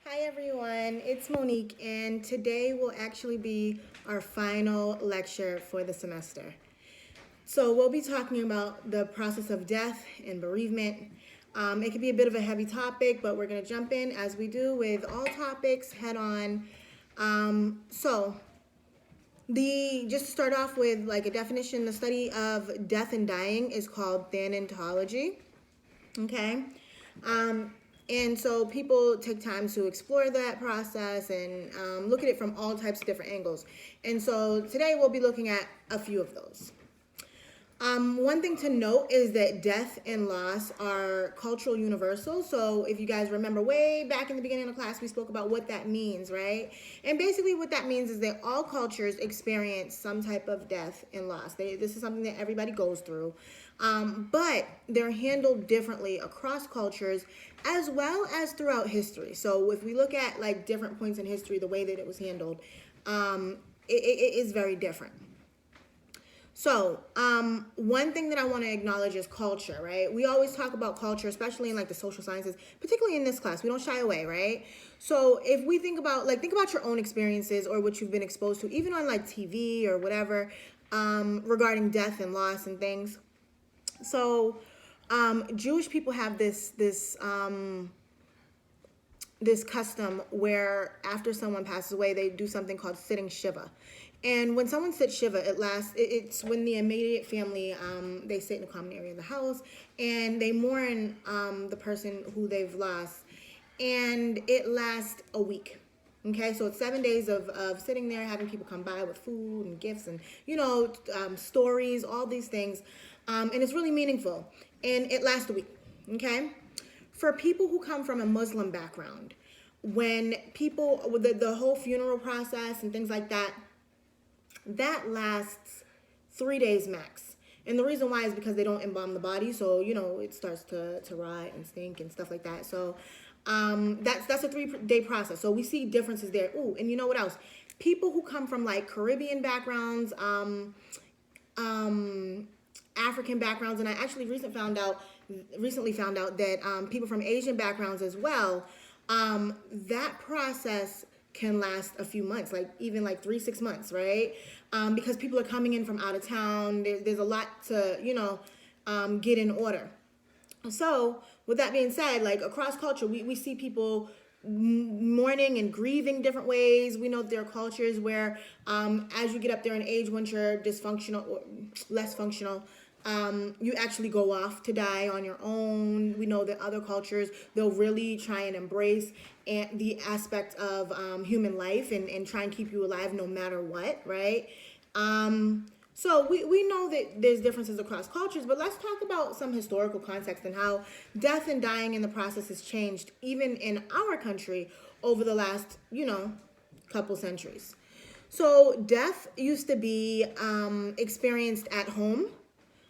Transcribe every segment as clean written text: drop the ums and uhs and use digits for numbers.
Hi everyone, it's Monique, and today will actually be our final lecture for the semester. So we'll be talking about the process of death and bereavement. It could be a bit of a heavy topic, but we're going to jump in as we do with all topics head on. So just to start off with like a definition, the study of death and dying is called thanatology. Okay. Um, and so people take time to explore that process and look at it from all types of different angles. And so today we'll be looking at a few of those. One thing to note is that death and loss are cultural universals. So if you guys remember way back in the beginning of class, we spoke about what that means, right? And basically what that means is that all cultures experience some type of death and loss. This is something that everybody goes through. But they're handled differently across cultures as well as throughout history. So if we look at like different points in history, the way that it was handled, it is very different. So, one thing that I want to acknowledge is culture, right? We always talk about culture, especially in like the social sciences, particularly in this class. We don't shy away, right? So, if we think about your own experiences or what you've been exposed to, even on like TV or whatever, regarding death and loss and things. So, Jewish people have this custom where after someone passes away, they do something called sitting shiva. And when someone sits shiva, it's when the immediate family, they sit in a common area of the house and they mourn the person who they've lost. And it lasts a week. Okay, so it's 7 days of sitting there, having people come by with food and gifts and, stories, all these things. And it's really meaningful. And it lasts a week. Okay? For people who come from a Muslim background, when people, the whole funeral process and things like that, that lasts 3 days max. And the reason why is because they don't embalm the body, so it starts to rot and stink and stuff like that. So that's a 3 day process. So we see differences there. Ooh, and you know what else? People who come from like Caribbean backgrounds, African backgrounds, and I actually recently found out that people from Asian backgrounds as well, that process can last a few months, like even like 3-6 months, right? Because people are coming in from out of town. There's a lot to get in order. So with that being said, like across culture, we see people mourning and grieving different ways. We know there are cultures where as you get up there in age, once you're dysfunctional or less functional, you actually go off to die on your own. We know that other cultures, they'll really try and embrace the aspect of human life and try and keep you alive no matter what, right? So we know that there's differences across cultures, but let's talk about some historical context and how death and dying in the process has changed even in our country over the last, couple centuries. So death used to be experienced at home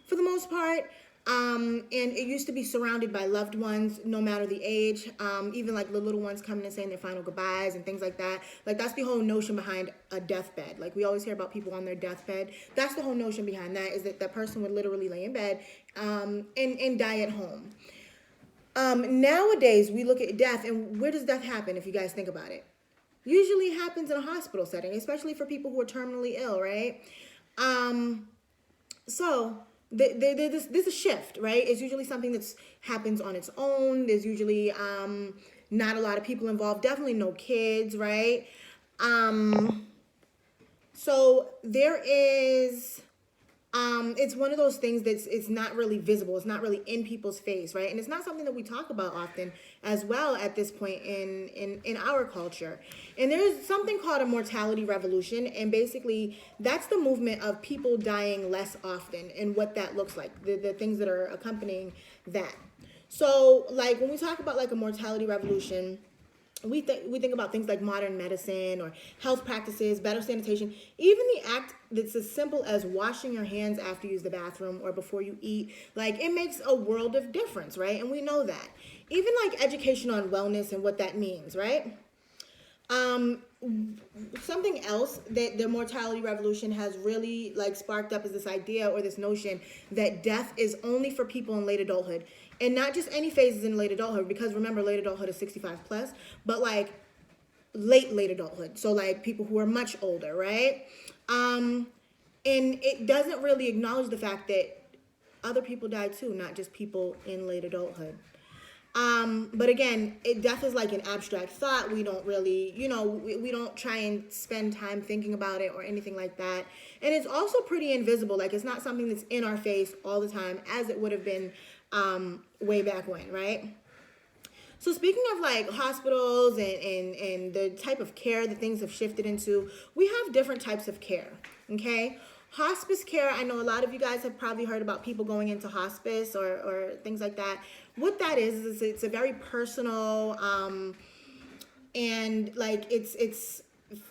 for the most part. And it used to be surrounded by loved ones, no matter the age. Even like the little ones coming and saying their final goodbyes and things like that. Like that's the whole notion behind a deathbed. Like we always hear about people on their deathbed. That's the whole notion behind that, is that person would literally lay in bed and die at home. Nowadays, we look at death, and where does death happen if you guys think about it? Usually happens in a hospital setting, especially for people who are terminally ill, right? So this is a shift, right? It's usually something that happens on its own. There's usually not a lot of people involved. Definitely no kids, right? So there is. It's one of those things that's it's not really visible. It's not really in people's face, right? And it's not something that we talk about often as well at this point in our culture. And there's something called a mortality revolution, and basically that's the movement of people dying less often and what that looks like, the things that are accompanying that. So like when we talk about like a mortality revolution, we think about things like modern medicine or health practices, better sanitation, even the act that's as simple as washing your hands after you use the bathroom or before you eat. Like it makes a world of difference, right? And we know that. Even like education on wellness and what that means, right? Something else that the mortality revolution has really like sparked up is this idea or this notion that death is only for people in late adulthood, and not just any phases in late adulthood, because remember late adulthood is 65 plus, but like late adulthood. So like people who are much older, right? And it doesn't really acknowledge the fact that other people die too, not just people in late adulthood. But again, death is like an abstract thought. We don't really, we don't try and spend time thinking about it or anything like that. And it's also pretty invisible. Like it's not something that's in our face all the time as it would have been way back when, right? So speaking of like hospitals and the type of care that things have shifted into, we have different types of care, okay? Hospice care, I know a lot of you guys have probably heard about people going into hospice or things like that. What that is it's a very personal and like it's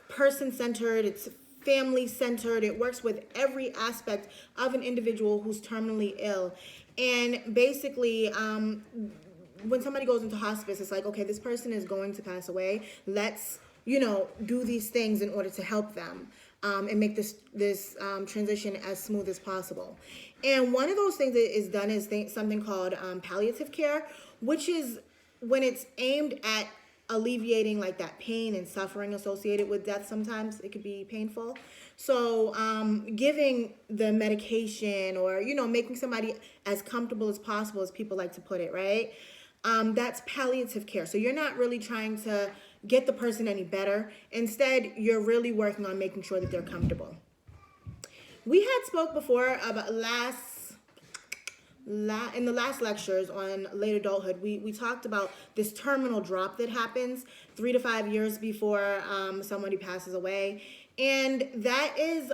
person-centered, it's family-centered. It works with every aspect of an individual who's terminally ill. And basically, when somebody goes into hospice, it's like, okay, this person is going to pass away. Let's, do these things in order to help them and make this transition as smooth as possible. And one of those things that is done is something called palliative care, which is when it's aimed at alleviating like that pain and suffering associated with death. Sometimes it could be painful. So giving the medication or, making somebody as comfortable as possible, as people like to put it, right? That's palliative care. So you're not really trying to get the person any better. Instead, you're really working on making sure that they're comfortable. We had spoke before about in the last lectures on late adulthood, we talked about this terminal drop that happens 3 to 5 years before somebody passes away. And that is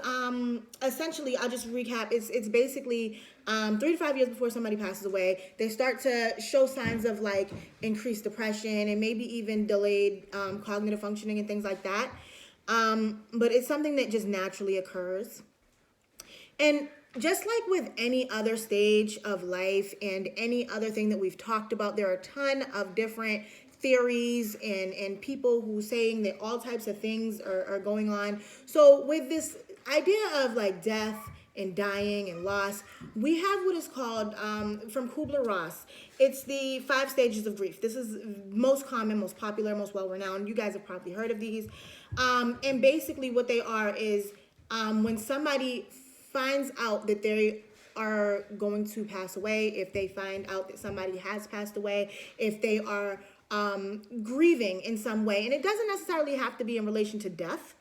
essentially, I'll just recap, it's basically 3 to 5 years before somebody passes away, they start to show signs of like increased depression and maybe even delayed cognitive functioning and things like that. But it's something that just naturally occurs. And just like with any other stage of life and any other thing that we've talked about, there are a ton of different theories and people who saying that all types of things are going on. So with this idea of like death and dying and loss, we have what is called, from Kubler-Ross, it's the 5 stages of grief. This is most common, most popular, most well-renowned. You guys have probably heard of these. And basically what they are is when somebody finds out that they are going to pass away, if they find out that somebody has passed away, if they are grieving in some way. And it doesn't necessarily have to be in relation to death.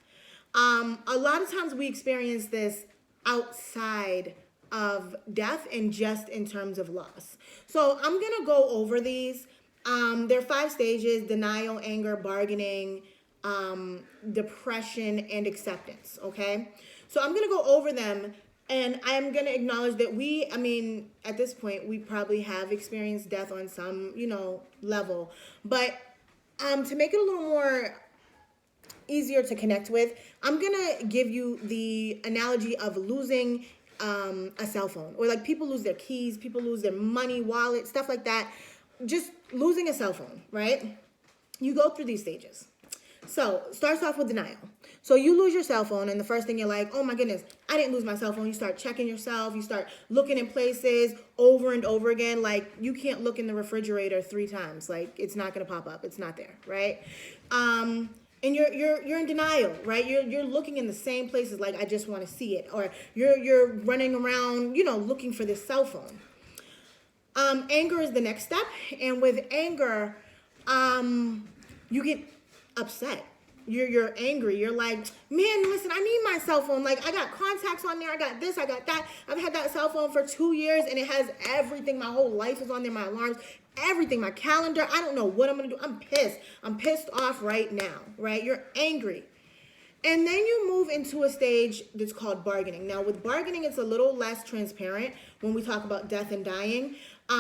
A lot of times we experience this outside of death and just in terms of loss. So I'm going to go over these. There are 5 stages: denial, anger, bargaining, depression, and acceptance. Okay. So I'm going to go over them, and I'm going to acknowledge that at this point, we probably have experienced death on some, level. But to make it a little more easier to connect with, I'm going to give you the analogy of losing a cell phone. Or like people lose their keys, people lose their money, wallet, stuff like that. Just losing a cell phone, right? You go through these stages. So starts off with denial. So you lose your cell phone, and the first thing you're like, oh my goodness, I didn't lose my cell phone. You start checking yourself. You start looking in places over and over again. Like you can't look in the refrigerator 3 times. Like it's not going to pop up. It's not there, right? And you're in denial, right? You're looking in the same places. Like I just want to see it, or you're running around, looking for this cell phone. Anger is the next step, and with anger, you get upset. You're angry. You're like, man, listen, I need my cell phone. Like I got contacts on there. I got this, I got that. I've had that cell phone for 2 years and it has everything. My whole life is on there. My alarms, everything, my calendar. I don't know what I'm going to do. I'm pissed. I'm pissed off right now, right? You're angry. And then you move into a stage that's called bargaining. Now with bargaining, it's a little less transparent when we talk about death and dying.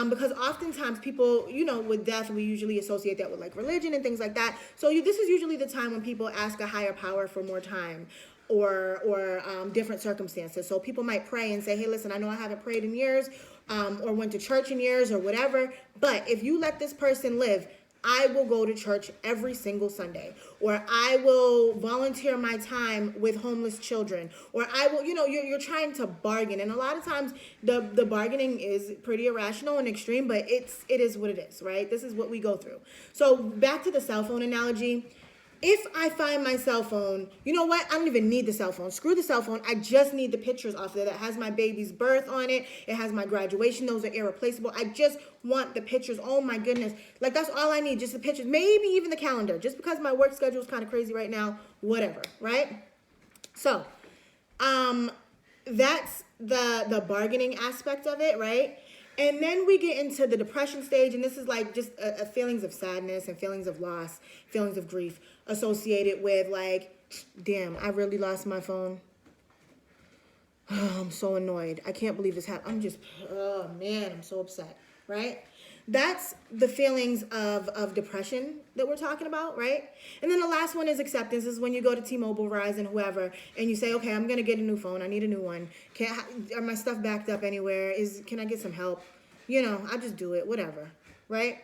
Because oftentimes people, with death, we usually associate that with like religion and things like that. So this is usually the time when people ask a higher power for more time or different circumstances. So people might pray and say, hey, listen, I know I haven't prayed in years or went to church in years or whatever. But if you let this person live, I will go to church every single Sunday, or I will volunteer my time with homeless children, or I will, you're trying to bargain. And a lot of times the bargaining is pretty irrational and extreme, but it is what it is, right? This is what we go through. So back to the cell phone analogy. if I find my cell phone, you know what? I don't even need the cell phone. Screw the cell phone. I just need the pictures off there that has my baby's birth on it. It has my graduation. Those are irreplaceable. I just want the pictures. Oh my goodness. Like, that's all I need, just the pictures. Maybe even the calendar. Just because my work schedule is kind of crazy right now. Whatever, right? So, that's the bargaining aspect of it, right? And then we get into the depression stage, and this is like just feelings of sadness and feelings of loss, feelings of grief associated with like, damn, I really lost my phone. Oh, I'm so annoyed. I can't believe this happened. Oh man, I'm so upset, right? That's the feelings of depression that we're talking about, right? And then the last one is acceptance. This is when you go to T-Mobile, Verizon, whoever, and you say, okay, I'm going to get a new phone. I need a new one. Are my stuff backed up anywhere? Can I get some help? You know, I just do it, whatever, right?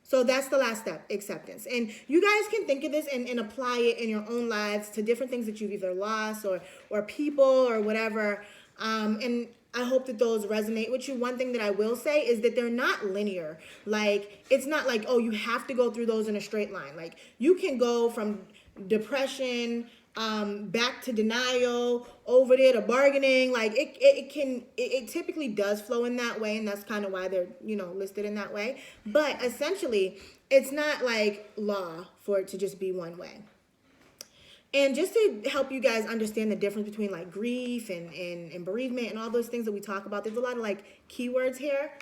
So that's the last step, acceptance. And you guys can think of this and apply it in your own lives to different things that you've either lost or people or whatever. And I hope that those resonate with you. One thing that I will say is that they're not linear. Like, it's not like, oh, you have to go through those in a straight line. Like, you can go from depression back to denial, over there to bargaining. Like, it typically does flow in that way, and that's kind of why they're, listed in that way. But essentially, it's not like law for it to just be one way. And just to help you guys understand the difference between like grief and bereavement and all those things that we talk about, there's a lot of like keywords here.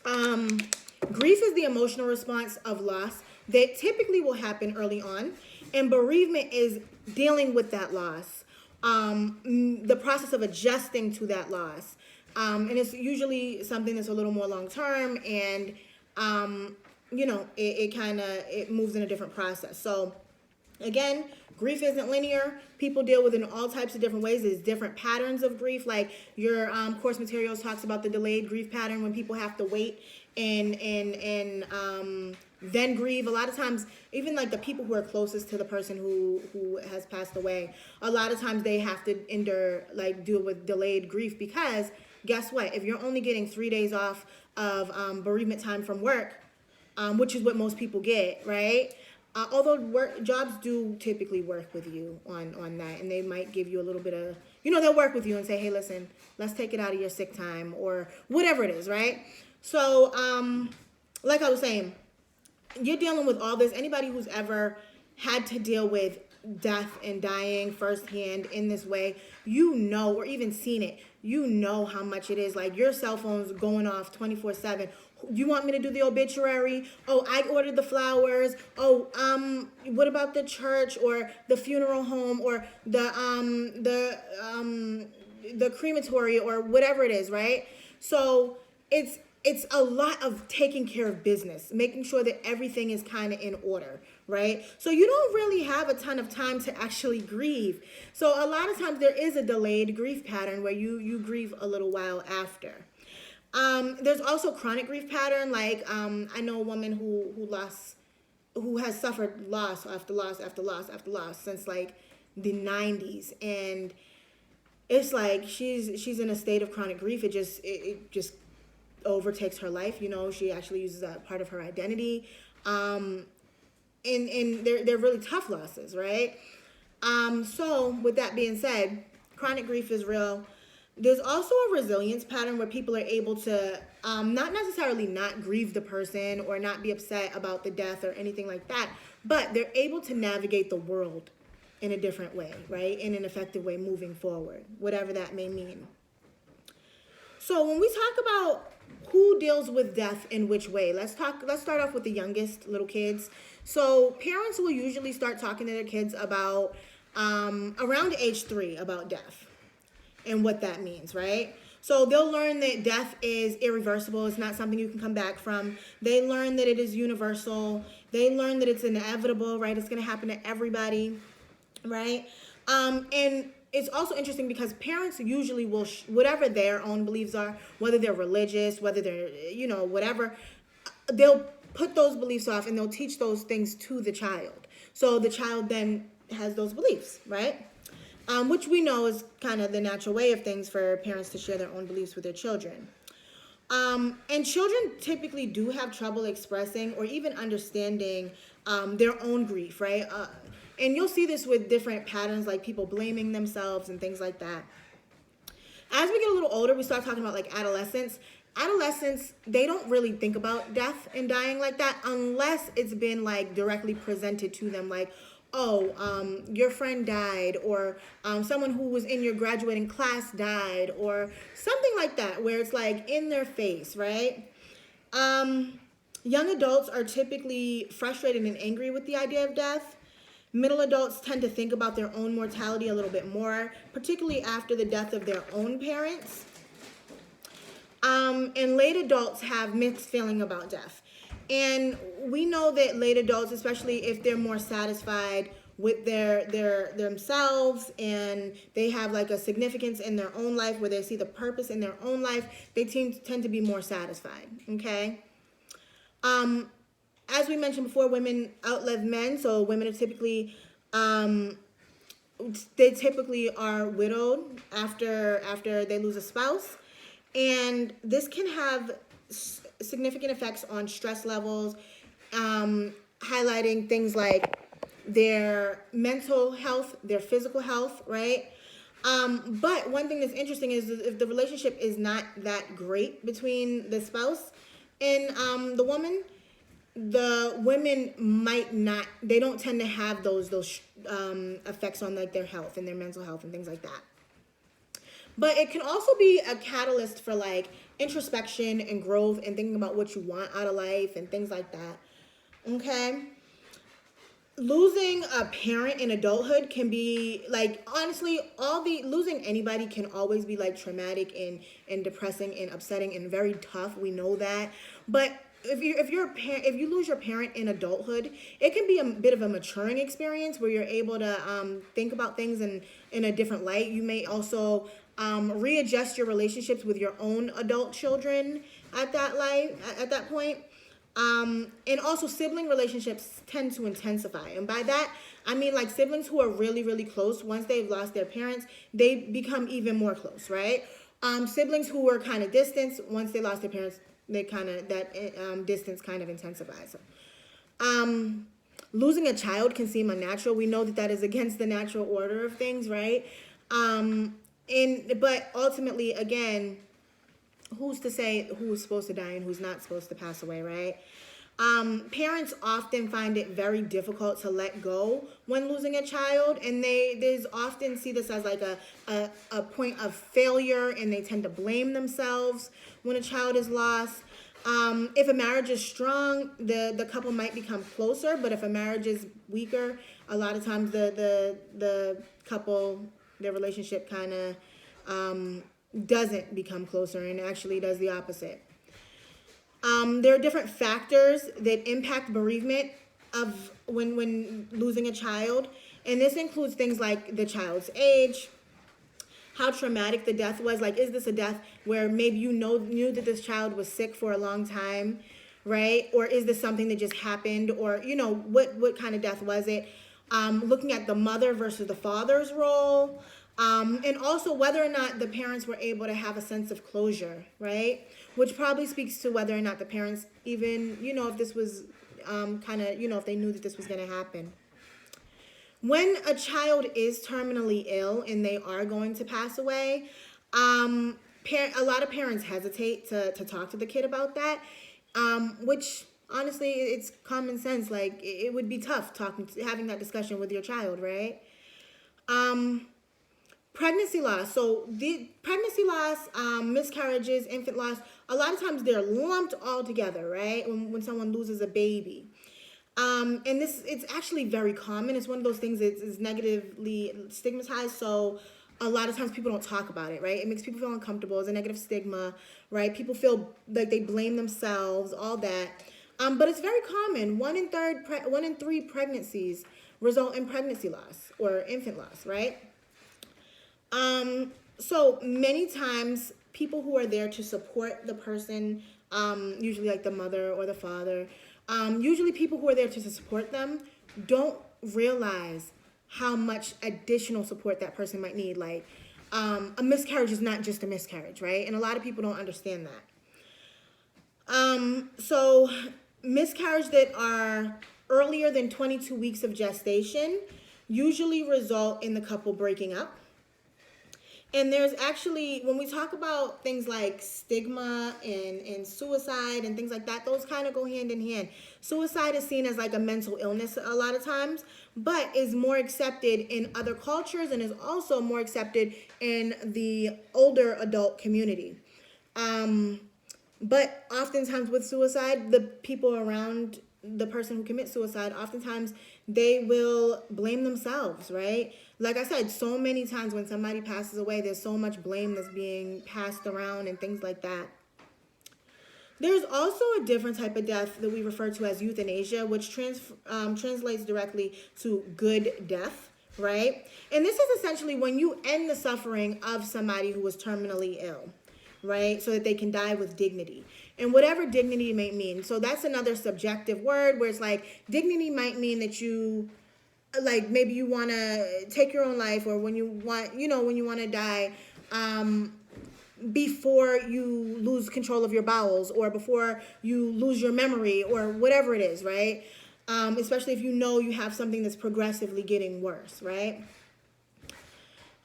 Grief is the emotional response of loss that typically will happen early on. And bereavement is dealing with that loss, the process of adjusting to that loss. And it's usually something that's a little more long-term, and, it moves in a different process. So again, grief isn't linear. People deal with it in all types of different ways. There's different patterns of grief. Like your course materials talks about the delayed grief pattern, when people have to wait and then grieve. A lot of times, even like the people who are closest to the person who has passed away, a lot of times they have to deal with delayed grief, because guess what? If you're only getting 3 days off of bereavement time from work, which is what most people get, right? Although jobs do typically work with you on that, and they might give you a little bit of, they'll work with you and say, hey, listen, let's take it out of your sick time or whatever it is, right? So, like I was saying, you're dealing with all this. Anybody who's ever had to deal with death and dying firsthand in this way, or even seen it, how much it is. Like, your cell phone's going off 24/7. You want me to do the obituary? Oh, I ordered the flowers. Oh, what about the church or the funeral home or the crematory or whatever it is, right? So it's a lot of taking care of business, making sure that everything is kind of in order, right? So you don't really have a ton of time to actually grieve. So a lot of times there is a delayed grief pattern where you grieve a little while after. There's also chronic grief pattern. Like, I know a woman who has suffered loss after loss after loss after loss since like the 90s, and it's like she's in a state of chronic grief. It just overtakes her life. She actually uses that part of her identity. And they're really tough losses, right? So with that being said, chronic grief is real. There's also a resilience pattern where people are able to not necessarily not grieve the person or not be upset about the death or anything like that, but they're able to navigate the world in a different way, right? In an effective way moving forward, whatever that may mean. So when we talk about who deals with death in which way, let's start off with the youngest little kids. So parents will usually start talking to their kids about around age 3 about death and what that means, right? So they'll learn that death is irreversible. It's not something you can come back from. They learn that it is universal. They learn that it's inevitable, right? It's going to happen to everybody, right? And it's also interesting because parents usually will, whatever their own beliefs are, whether they're religious, whether they're, whatever, they'll put those beliefs off and they'll teach those things to the child. So the child then has those beliefs, right? Which we know is kind of the natural way of things for parents to share their own beliefs with their children. And children typically do have trouble expressing or even understanding their own grief, right? And you'll see this with different patterns, like people blaming themselves and things like that. As we get a little older, we start talking about like adolescents. Adolescents, they don't really think about death and dying like that unless it's been like directly presented to them, like, oh, your friend died, or someone who was in your graduating class died, or something like that, where it's like in their face, right? Young adults are typically frustrated and angry with the idea of death. Middle adults tend to think about their own mortality a little bit more, particularly after the death of their own parents. And late adults have mixed feeling about death. And we know that late adults, especially if they're more satisfied with their themselves and they have like a significance in their own life where they see the purpose in their own life, they tend to be more satisfied, okay? As we mentioned before, women outlive men, so women are typically they typically are widowed after they lose a spouse, and this can have significant effects on stress levels, highlighting things like their mental health, their physical health, right? But one thing that's interesting is if the relationship is not that great between the spouse and the woman, the women might not, they don't tend to have those effects on like their health and their mental health and things like that. But it can also be a catalyst for like introspection and growth and thinking about what you want out of life and things like that. Okay? Losing a parent in adulthood can be like, honestly, losing anybody can always be like traumatic and depressing and upsetting and very tough. We know that. But if you lose your parent in adulthood, it can be a bit of a maturing experience where you're able to think about things in a different light. You may also readjust your relationships with your own adult children at that point. And also sibling relationships tend to intensify. And by that, I mean like siblings who are really, really close, once they've lost their parents, they become even more close, right? Siblings who were kind of distant, once they lost their parents, they distance kind of intensifies. Losing a child can seem unnatural. We know that is against the natural order of things, right? But ultimately, again, who's to say who's supposed to die and who's not supposed to pass away, right? Parents often find it very difficult to let go when losing a child, and they often see this as like a point of failure, and they tend to blame themselves when a child is lost. If a marriage is strong, the couple might become closer, but if a marriage is weaker, a lot of times the couple, their relationship kind of doesn't become closer and actually does the opposite. There are different factors that impact bereavement of when losing a child, and this includes things like the child's age, how traumatic the death was. Like, is this a death where maybe you knew that this child was sick for a long time, right? Or is this something that just happened? Or, what kind of death was it? Looking at the mother versus the father's role. And also whether or not the parents were able to have a sense of closure, right? Which probably speaks to whether or not the parents even, if this was if they knew that this was going to happen. When a child is terminally ill and they are going to pass away, a lot of parents hesitate to talk to the kid about that, which honestly, it's common sense. Like, it would be tough having that discussion with your child, right? Pregnancy loss. So the pregnancy loss, miscarriages, infant loss, a lot of times they're lumped all together, right? When someone loses a baby. And it's actually very common. It's one of those things that is negatively stigmatized. So a lot of times people don't talk about it, right? It makes people feel uncomfortable. It's a negative stigma, right? People feel like they blame themselves, all that. But it's very common. 1 in 3 pregnancies result in pregnancy loss or infant loss, right? So many times people who are there to support the person, usually like the mother or the father, usually people who are there to support them don't realize how much additional support that person might need. Like, a miscarriage is not just a miscarriage, right? And a lot of people don't understand that. So miscarriage that are earlier than 22 weeks of gestation usually result in the couple breaking up. And there's actually, when we talk about things like stigma and suicide and things like that, those kind of go hand in hand. Suicide is seen as like a mental illness a lot of times, but is more accepted in other cultures and is also more accepted in the older adult community. But oftentimes with suicide, the people around the person who commits suicide, oftentimes they will blame themselves, right? Like I said, so many times when somebody passes away, there's so much blame that's being passed around and things like that. There's also a different type of death that we refer to as euthanasia, which translates directly to good death, right? And this is essentially when you end the suffering of somebody who was terminally ill, right? So that they can die with dignity. And whatever dignity may mean. So that's another subjective word where it's like dignity might mean that you, like maybe you want to take your own life, or when you want, when you want to die before you lose control of your bowels, or before you lose your memory, or whatever it is, right? Especially if you know you have something that's progressively getting worse, right?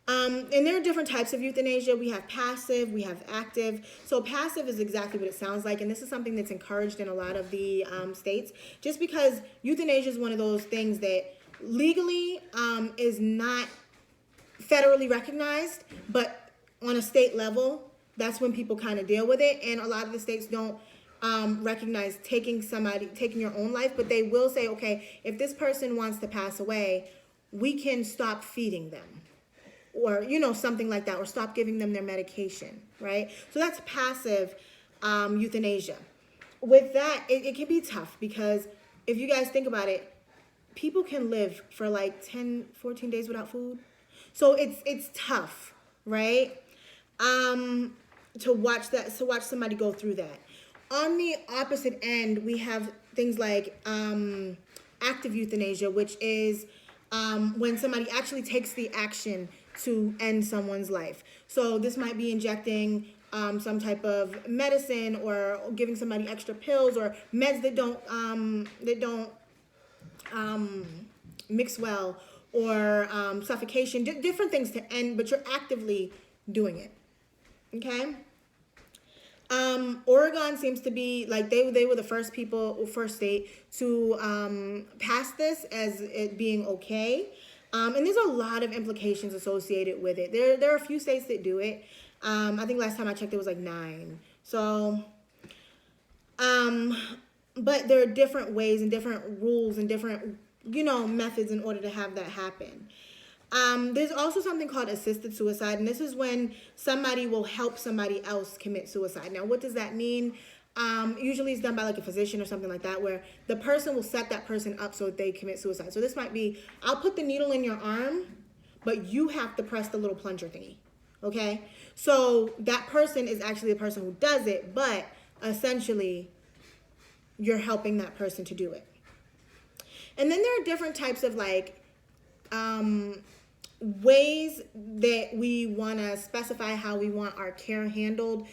And there are different types of euthanasia. We have passive, we have active. So passive is exactly what it sounds like, and this is something that's encouraged in a lot of the states, just because euthanasia is one of those things that legally is not federally recognized, but on a state level, that's when people kind of deal with it. And a lot of the states don't recognize taking your own life, but they will say, okay, if this person wants to pass away, we can stop feeding them, or something like that, or stop giving them their medication, right? So that's passive euthanasia. With that, it can be tough, because if you guys think about it, people can live for like 10, 14 days without food. So it's tough, right? To watch somebody go through that. On the opposite end, we have things like active euthanasia, which is when somebody actually takes the action to end someone's life. So this might be injecting some type of medicine, or giving somebody extra pills or meds that don't mix well, or suffocation, different things to end, but you're actively doing it. Okay. Oregon seems to be like they were the first state to pass this as it being okay. And there's a lot of implications associated with it. There are a few states that do it. I think last time I checked, there was like 9. So, but there are different ways and different rules and different, methods in order to have that happen. There's also something called assisted suicide, and this is when somebody will help somebody else commit suicide. Now, what does that mean? Usually it's done by like a physician or something like that, where the person will set that person up so that they commit suicide. So this might be, I'll put the needle in your arm, but you have to press the little plunger thingy, okay? So that person is actually the person who does it, but essentially you're helping that person to do it. And then there are different types of like ways that we want to specify how we want our care handled,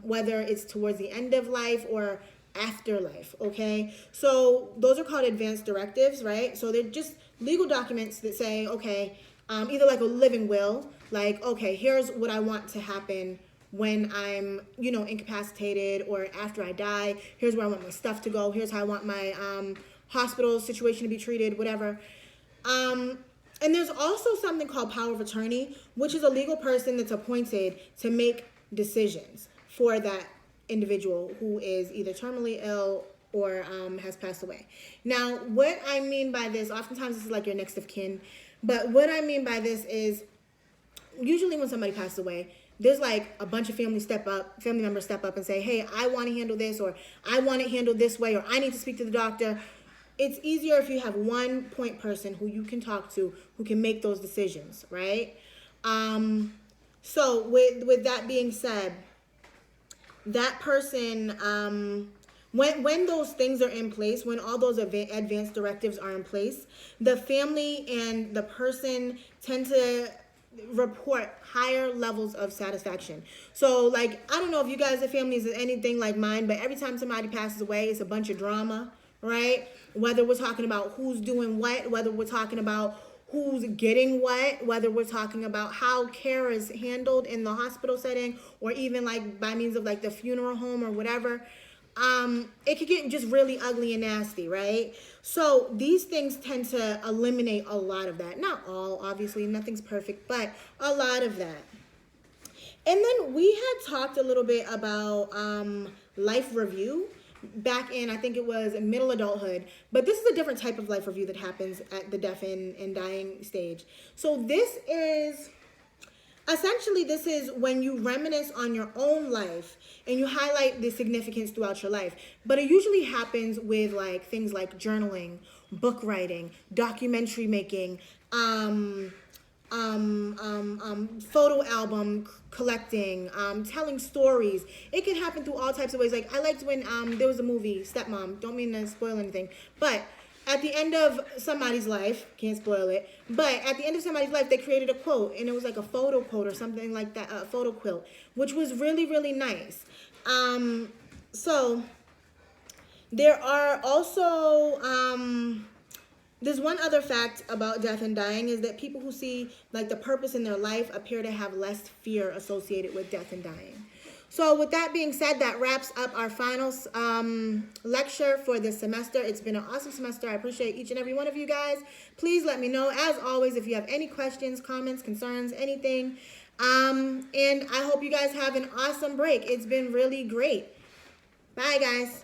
whether it's towards the end of life or afterlife, okay? So those are called advance directives, right? So they're just legal documents that say, okay, either like a living will, like, okay, here's what I want to happen when I'm, incapacitated, or after I die. Here's where I want my stuff to go. Here's how I want my hospital situation to be treated, whatever. And there's also something called power of attorney, which is a legal person that's appointed to make decisions for that individual who is either terminally ill or has passed away. Now, what I mean by this, oftentimes this is like your next of kin, but what I mean by this is usually when somebody passes away, there's like a bunch of family members step up and say, hey, I want to handle this, or I want it handled this way, or I need to speak to the doctor. It's easier if you have one point person who you can talk to, who can make those decisions, right? So with that being said, that person, when those things are in place, when all those advanced directives are in place, the family and the person tend to report higher levels of satisfaction. So like, I don't know if you guys' families is anything like mine, but every time somebody passes away, it's a bunch of drama, right? Whether we're talking about who's doing what, whether we're talking about who's getting what, whether we're talking about how care is handled in the hospital setting, or even like by means of like the funeral home or whatever. It could get just really ugly and nasty, right? So these things tend to eliminate a lot of that. Not all, obviously, nothing's perfect, but a lot of that. And then we had talked a little bit about life review back in, I think it was middle adulthood, but this is a different type of life review that happens at the death and dying stage. So this is when you reminisce on your own life and you highlight the significance throughout your life. But it usually happens with like things like journaling, book writing, documentary making, photo album collecting, telling stories. It can happen through all types of ways. Like I liked when there was a movie, Stepmom, don't mean to spoil anything, but at the end of somebody's life, can't spoil it, but at the end of somebody's life, they created a quote, and it was like a photo quote or something like that, a photo quilt, which was really, really nice. So there are also, there's one other fact about death and dying is that people who see like the purpose in their life appear to have less fear associated with death and dying. So with that being said, that wraps up our final lecture for this semester. It's been an awesome semester. I appreciate each and every one of you guys. Please let me know, as always, if you have any questions, comments, concerns, anything. And I hope you guys have an awesome break. It's been really great. Bye, guys.